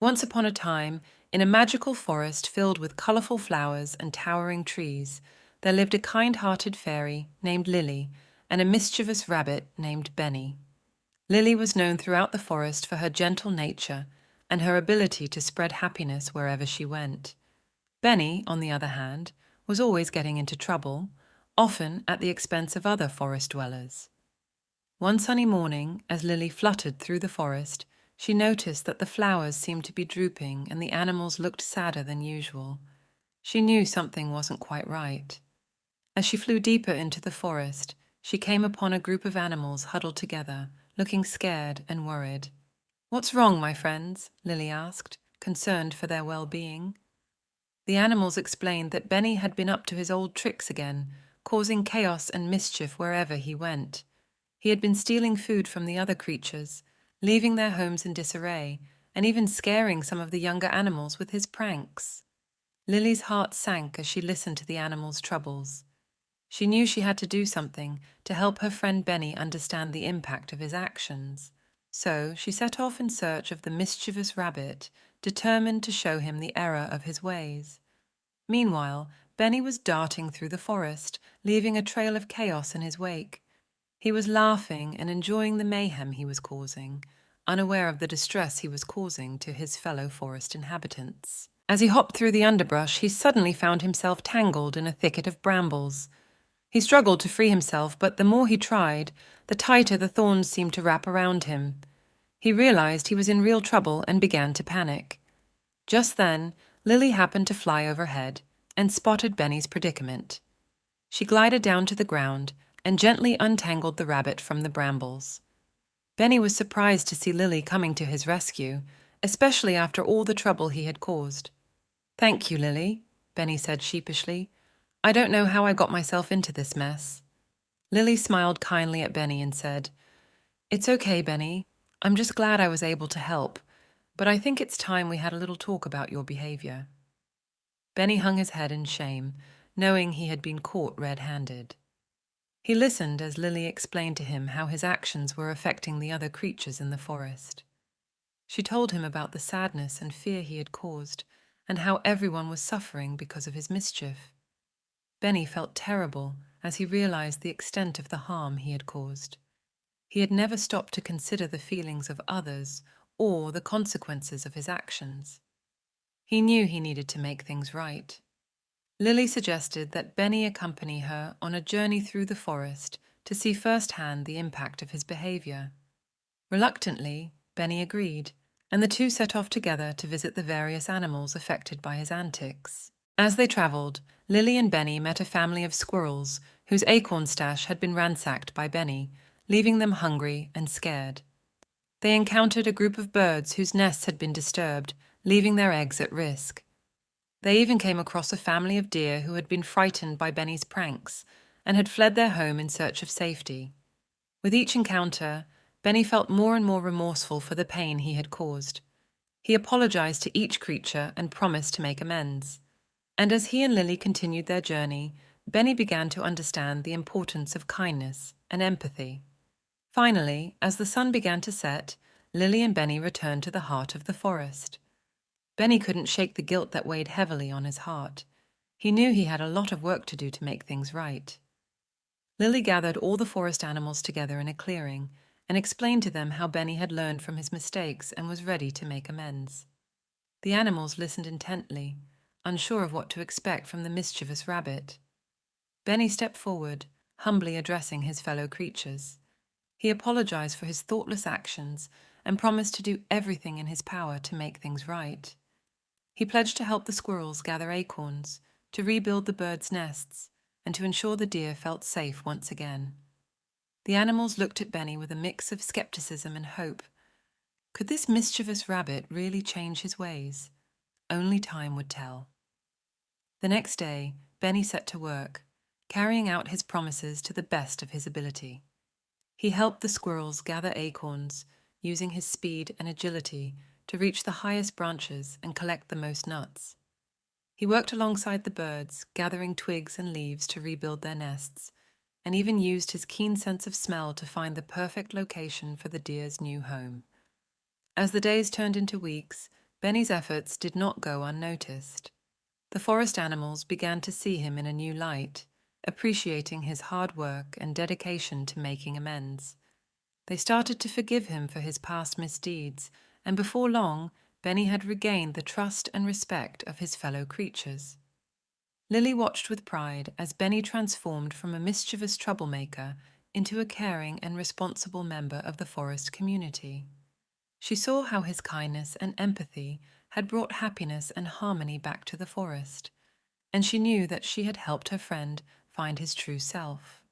Once upon a time, in a magical forest filled with colorful flowers and towering trees, there lived a kind-hearted fairy named Lily and a mischievous rabbit named Benny. Lily was known throughout the forest for her gentle nature and her ability to spread happiness wherever she went. Benny, on the other hand, was always getting into trouble, often at the expense of other forest dwellers. One sunny morning, as Lily fluttered through the forest, she noticed that the flowers seemed to be drooping and the animals looked sadder than usual. She knew something wasn't quite right. As she flew deeper into the forest, she came upon a group of animals huddled together, looking scared and worried. "What's wrong, my friends?" Lily asked, concerned for their well-being. The animals explained that Benny had been up to his old tricks again, causing chaos and mischief wherever he went. He had been stealing food from the other creatures, leaving their homes in disarray, and even scaring some of the younger animals with his pranks. Lily's heart sank as she listened to the animals' troubles. She knew she had to do something to help her friend Benny understand the impact of his actions. So she set off in search of the mischievous rabbit, determined to show him the error of his ways. Meanwhile, Benny was darting through the forest, leaving a trail of chaos in his wake. He was laughing and enjoying the mayhem he was causing, unaware of the distress he was causing to his fellow forest inhabitants. As he hopped through the underbrush, he suddenly found himself tangled in a thicket of brambles. He struggled to free himself, but the more he tried, the tighter the thorns seemed to wrap around him. He realized he was in real trouble and began to panic. Just then, Lily happened to fly overhead and spotted Benny's predicament. She glided down to the ground and gently untangled the rabbit from the brambles. Benny was surprised to see Lily coming to his rescue, especially after all the trouble he had caused. "Thank you, Lily," Benny said sheepishly. "I don't know how I got myself into this mess." Lily smiled kindly at Benny and said, "It's okay, Benny. I'm just glad I was able to help, but I think it's time we had a little talk about your behavior." Benny hung his head in shame, knowing he had been caught red-handed. He listened as Lily explained to him how his actions were affecting the other creatures in the forest. She told him about the sadness and fear he had caused, and how everyone was suffering because of his mischief. Benny felt terrible as he realized the extent of the harm he had caused. He had never stopped to consider the feelings of others or the consequences of his actions. He knew he needed to make things right. Lily suggested that Benny accompany her on a journey through the forest to see firsthand the impact of his behavior. Reluctantly, Benny agreed, and the two set off together to visit the various animals affected by his antics. As they traveled, Lily and Benny met a family of squirrels whose acorn stash had been ransacked by Benny, leaving them hungry and scared. They encountered a group of birds whose nests had been disturbed, leaving their eggs at risk. They even came across a family of deer who had been frightened by Benny's pranks and had fled their home in search of safety. With each encounter, Benny felt more and more remorseful for the pain he had caused. He apologized to each creature and promised to make amends. And as he and Lily continued their journey, Benny began to understand the importance of kindness and empathy. Finally, as the sun began to set, Lily and Benny returned to the heart of the forest. Benny couldn't shake the guilt that weighed heavily on his heart. He knew he had a lot of work to do to make things right. Lily gathered all the forest animals together in a clearing and explained to them how Benny had learned from his mistakes and was ready to make amends. The animals listened intently, unsure of what to expect from the mischievous rabbit. Benny stepped forward, humbly addressing his fellow creatures. He apologized for his thoughtless actions and promised to do everything in his power to make things right. He pledged to help the squirrels gather acorns, to rebuild the birds' nests, and to ensure the deer felt safe once again. The animals looked at Benny with a mix of skepticism and hope. Could this mischievous rabbit really change his ways? Only time would tell. The next day, Benny set to work, carrying out his promises to the best of his ability. He helped the squirrels gather acorns, using his speed and agility to reach the highest branches and collect the most nuts. He worked alongside the birds, gathering twigs and leaves to rebuild their nests, and even used his keen sense of smell to find the perfect location for the deer's new home. As the days turned into weeks, Benny's efforts did not go unnoticed. The forest animals began to see him in a new light, appreciating his hard work and dedication to making amends. They started to forgive him for his past misdeeds, and before long, Benny had regained the trust and respect of his fellow creatures. Lily watched with pride as Benny transformed from a mischievous troublemaker into a caring and responsible member of the forest community. She saw how his kindness and empathy had brought happiness and harmony back to the forest, and she knew that she had helped her friend find his true self.